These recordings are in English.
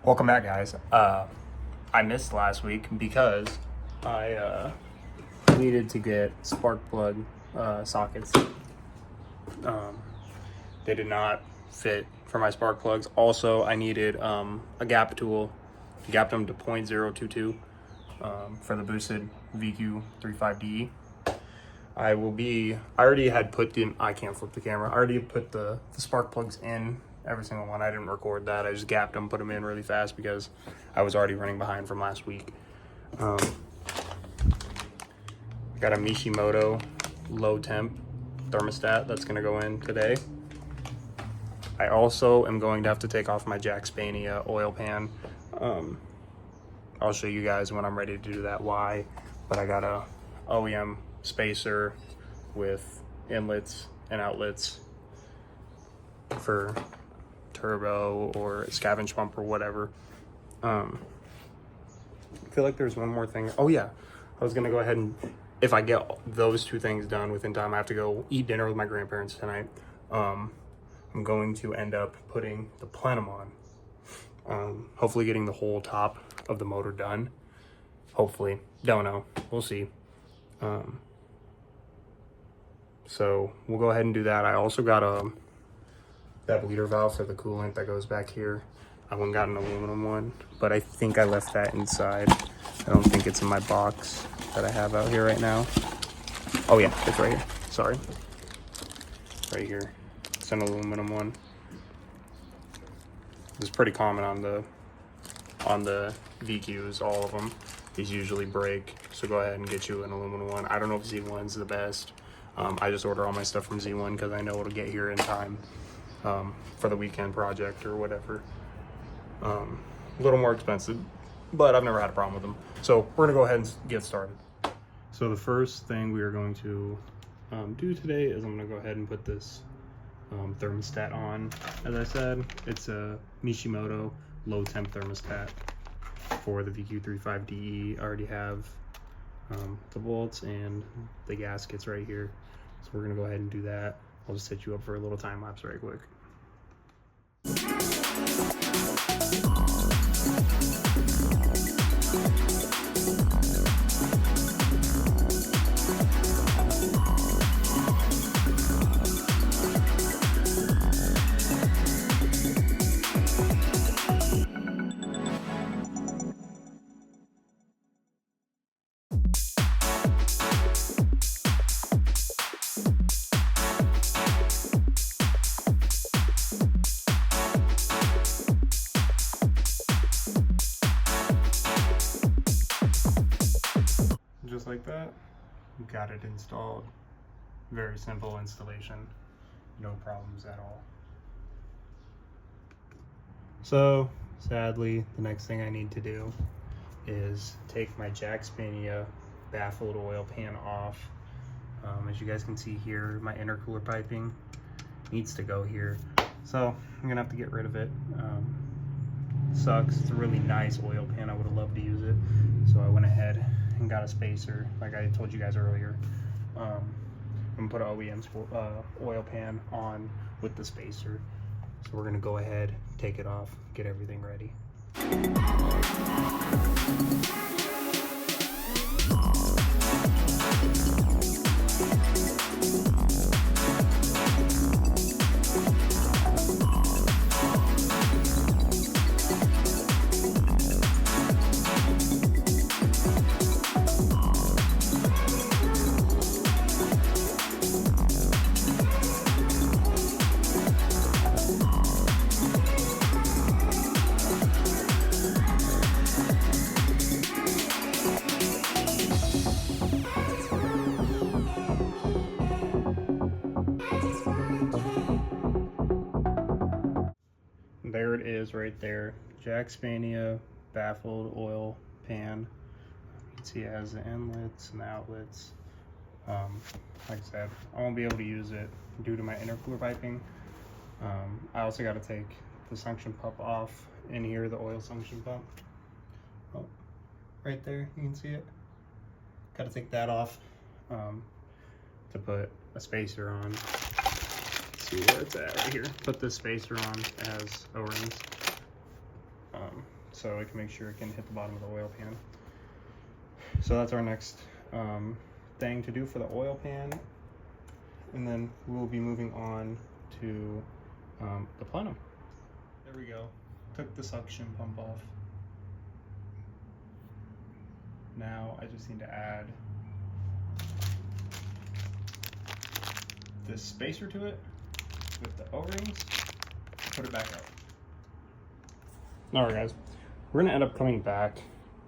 Welcome back, guys. I missed last week because I needed to get spark plug sockets. They did not fit for my spark plugs. Also, I needed a gap tool. Gapped them to 0.022 for the boosted VQ35DE. I already had put I can't flip the camera. I already put the spark plugs in every single one. I didn't record that. I just gapped them, put them in really fast because I was already running behind from last week. Got a Mishimoto low temp thermostat that's gonna go in today. I also am going to have to take off my Jack Spania oil pan. I'll show you guys when I'm ready to do that why, but I got a OEM spacer with inlets and outlets for turbo or scavenge pump or whatever. I feel like there's one more thing. Oh yeah, I was gonna go ahead and, if I get those two things done within time, I have to go eat dinner with my grandparents tonight. I'm going to end up putting the plenum on. Hopefully getting the whole top of the motor done. Hopefully, don't know, we'll see. So we'll go ahead and do that. I also got that bleeder valve for the coolant that goes back here. I went and got an aluminum one, but I think I left that inside. I don't think it's in my box that I have out here right now. Oh yeah, it's right here, sorry. Right here, it's an aluminum one. It's pretty common on the VQs, all of them. These usually break, so go ahead and get you an aluminum one. I don't know if Z1's the best. I just order all my stuff from Z1 because I know it'll get here in time for the weekend project or whatever. A little more expensive, but I've never had a problem with them. So we're gonna go ahead and get started. So the first thing we are going to do today is I'm gonna go ahead and put this thermostat on. As I said, it's a Mishimoto low temp thermostat for the VQ35DE. I already have the bolts and the gaskets right here, so we're gonna go ahead and do that. I'll just set you up for a little time lapse right quick. Just like that, got it installed. Very simple installation, no problems at all. So sadly, the next thing I need to do is take my Jack Spania baffled oil pan off. As you guys can see here, my intercooler piping needs to go here, so I'm gonna have to get rid of it. Sucks, it's a really nice oil pan. I would have loved to use it, so I went ahead and got a spacer like I told you guys earlier. I'm gonna put an OEM oil pan on with the spacer. So we're gonna go ahead, take it off, get everything ready. There it is right there, Jack Spania baffled oil pan. You can see it has the inlets and the outlets. Like I said, I won't be able to use it due to my intercooler piping. I also got to take the suction pump off in here, the oil suction pump. Oh, right there, you can see it. Got to take that off to put a spacer on. See where it's at right here. Put this spacer on as O-rings. so it can make sure it can hit the bottom of the oil pan. So that's our next thing to do for the oil pan, and then we'll be moving on to the plenum. There we go. Took the suction pump off. Now I just need to add this spacer to it with the O-rings, put it back up. Alright guys, we're gonna end up coming back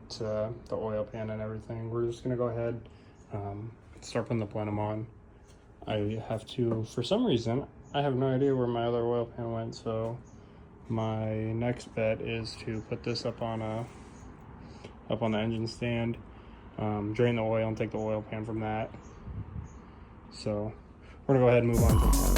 to the oil pan and everything. We're just gonna go ahead, start putting the plenum on. I have to, for some reason, I have no idea where my other oil pan went, so my next bet is to put this up on the engine stand, drain the oil and take the oil pan from that. So we're gonna go ahead and move on to the plenum.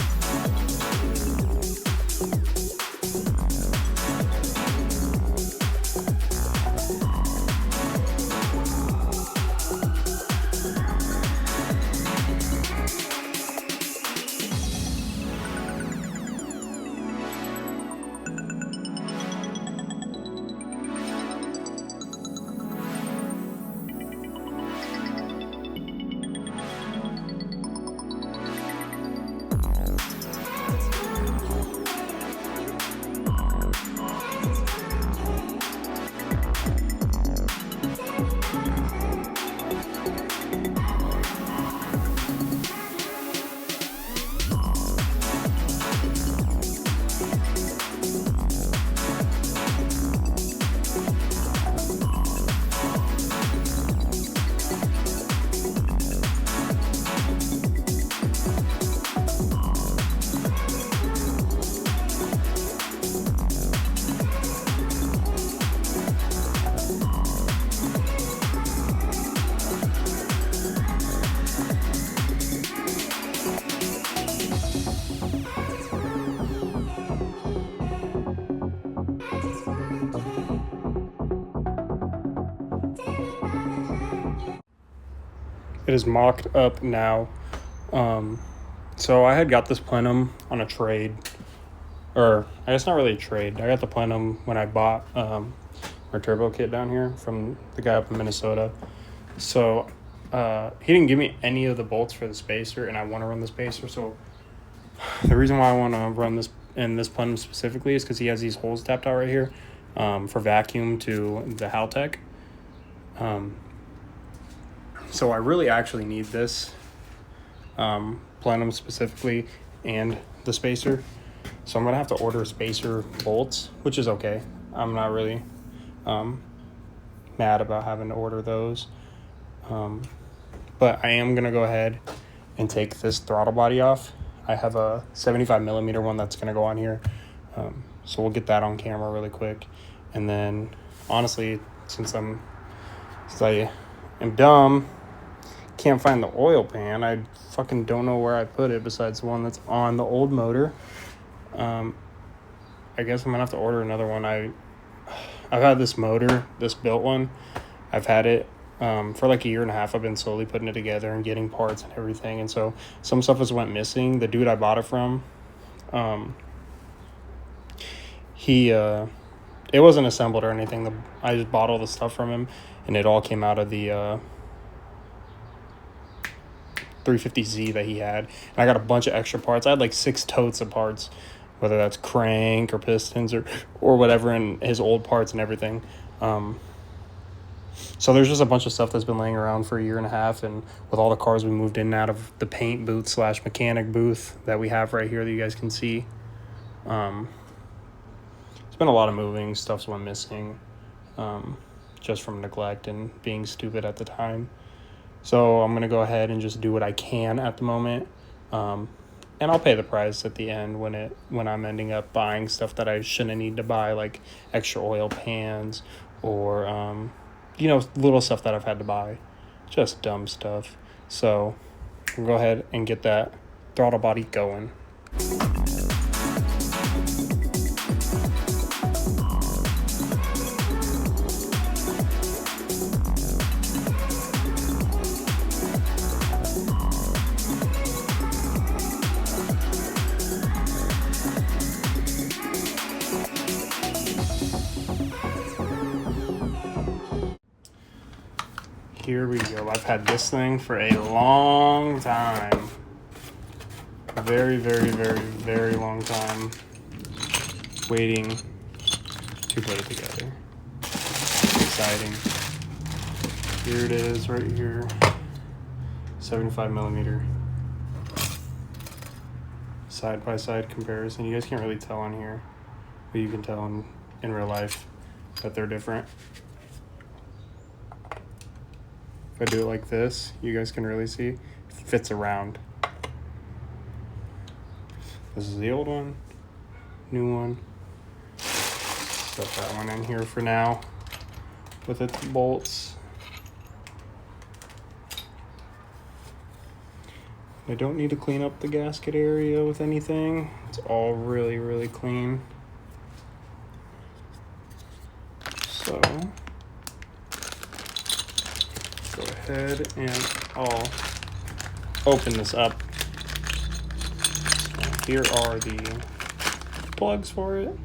It is mocked up now. So I had got this plenum on a trade, or I guess not really a trade. I got the plenum when I bought our turbo kit down here from the guy up in Minnesota. So he didn't give me any of the bolts for the spacer, and I want to run the spacer. So the reason why I want to run this in this plenum specifically is because he has these holes tapped out right here for vacuum to the Haltech. So I really actually need this plenum specifically and the spacer. So I'm going to have to order spacer bolts, which is okay. I'm not really mad about having to order those. But I am going to go ahead and take this throttle body off. I have a 75 millimeter one that's going to go on here. So we'll get that on camera really quick. And then honestly, since I am dumb, can't find the oil pan, I fucking don't know where I put it besides the one that's on the old motor. I guess I'm gonna have to order another one. I've had this motor, this built one. I've had it for like a year and a half. I've been slowly putting it together and getting parts and everything, and so some stuff has went missing. The dude I bought it from, it wasn't assembled or anything. I just bought all the stuff from him, and it all came out of the 350Z that he had. And I got a bunch of extra parts. I had like 6 totes of parts, whether that's crank or pistons or whatever, and his old parts and everything. So there's just a bunch of stuff that's been laying around for a year and a half, and with all the cars we moved in and out of the paint booth / mechanic booth that we have right here that you guys can see, it's been a lot of moving. Stuff's went missing just from neglect and being stupid at the time. So I'm going to go ahead and just do what I can at the moment. And I'll pay the price at the end when I'm ending up buying stuff that I shouldn't need to buy, like extra oil pans or, little stuff that I've had to buy. Just dumb stuff. So we'll go ahead and get that throttle body going. here we go. I've had this thing for a long time. Very, very, very, very long time. Waiting to put it together. Exciting. Here it is right here. 75 millimeter. Side by side comparison. You guys can't really tell on here, but you can tell in real life that they're different. If I do it like this, you guys can really see it fits around. This is the old one, new one. Set that one in here for now with its bolts. I don't need to clean up the gasket area with anything. It's all really, really clean. So, go ahead and I'll open this up. So here are the plugs for it.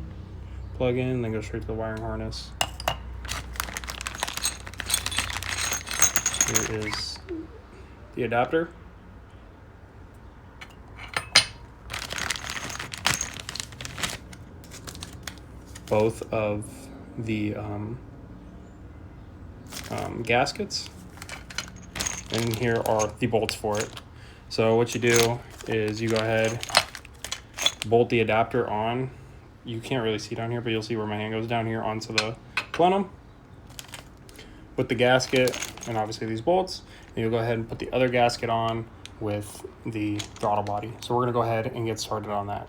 Plug in, then go straight to the wiring harness. Here is the adapter. Both of the gaskets, and here are the bolts for it. So what you do is you go ahead, bolt the adapter on. You can't really see down here, but you'll see where my hand goes down here onto the plenum with the gasket and obviously these bolts. And you'll go ahead and put the other gasket on with the throttle body. So we're gonna go ahead and get started on that.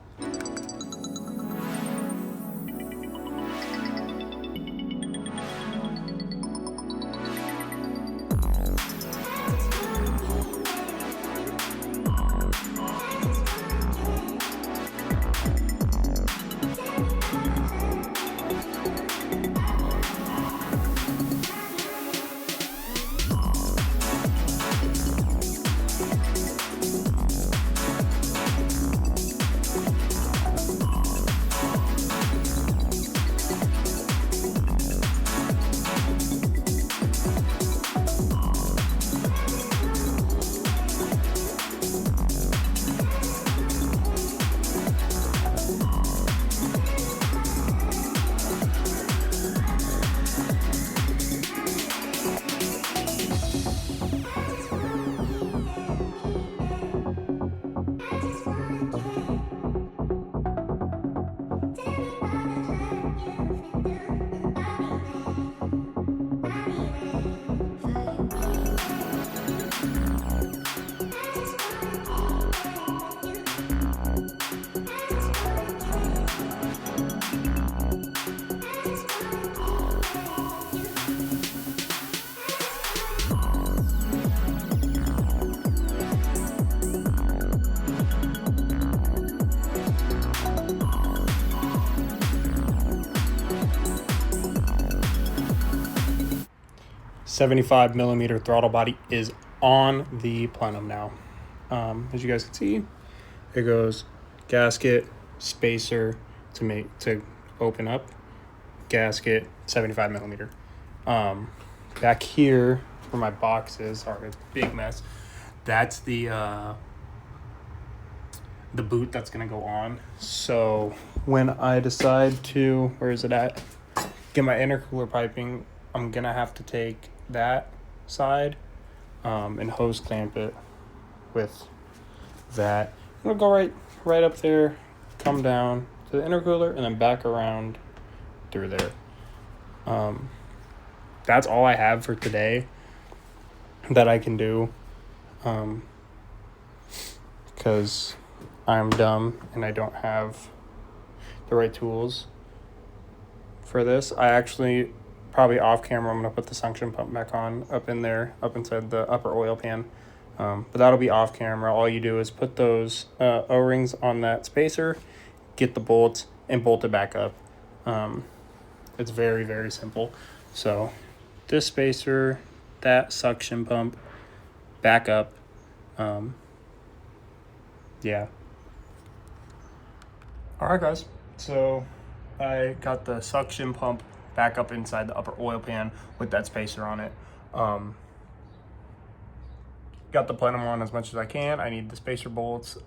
.75 millimeter throttle body is on the plenum now. As you guys can see, it goes gasket, spacer to open up, gasket, 75 millimeter. Back here where my box is, sorry, it's a big mess. That's the boot that's gonna go on. So when I decide to, where is it at? Get my intercooler piping, I'm gonna have to take that side and hose clamp it with that. I'm gonna go right up there, come down to the intercooler, and then back around through there. That's all I have for today that I can do, because I'm dumb and I don't have the right tools for this. I actually, probably off camera, I'm gonna put the suction pump back on up in there, up inside the upper oil pan. But that'll be off camera. All you do is put those O-rings on that spacer, get the bolts, and bolt it back up. It's very, very simple. So this spacer, that suction pump, back up. Yeah. All right, guys. So I got the suction pump back up inside the upper oil pan with that spacer on it. got the plenum on as much as I can. I need the spacer bolts.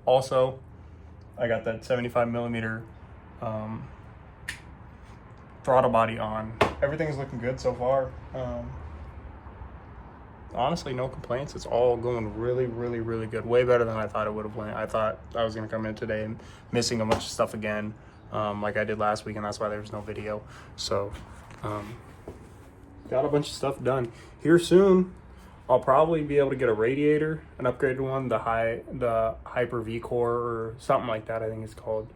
Also, I got that 75 millimeter throttle body on. Everything's looking good so far. Honestly, no complaints. It's all going really, really, really good. Way better than I thought it would have went. I thought I was going to come in today and missing a bunch of stuff again, like I did last week, and that's why there was no video. So, got a bunch of stuff done. Here soon, I'll probably be able to get a radiator, an upgraded one, the Hyper V Core or something like that, I think it's called,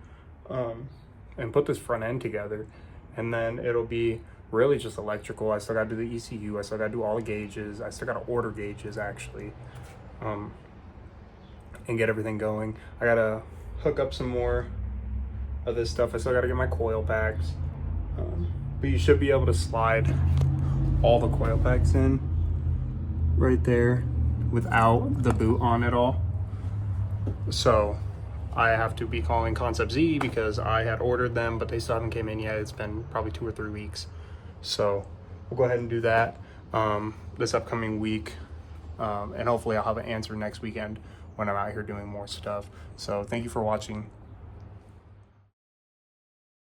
and put this front end together. And then it'll be really just electrical. I still got to do the ECU. I still got to do all the gauges. I still got to order gauges actually, and get everything going. I got to hook up some more of this stuff. I still got to get my coil packs, but you should be able to slide all the coil packs in right there without the boot on at all. So I have to be calling Concept Z because I had ordered them, but they still haven't came in yet. It's been probably 2 or 3 weeks. So we'll go ahead and do that this upcoming week. And hopefully I'll have an answer next weekend when I'm out here doing more stuff. So thank you for watching.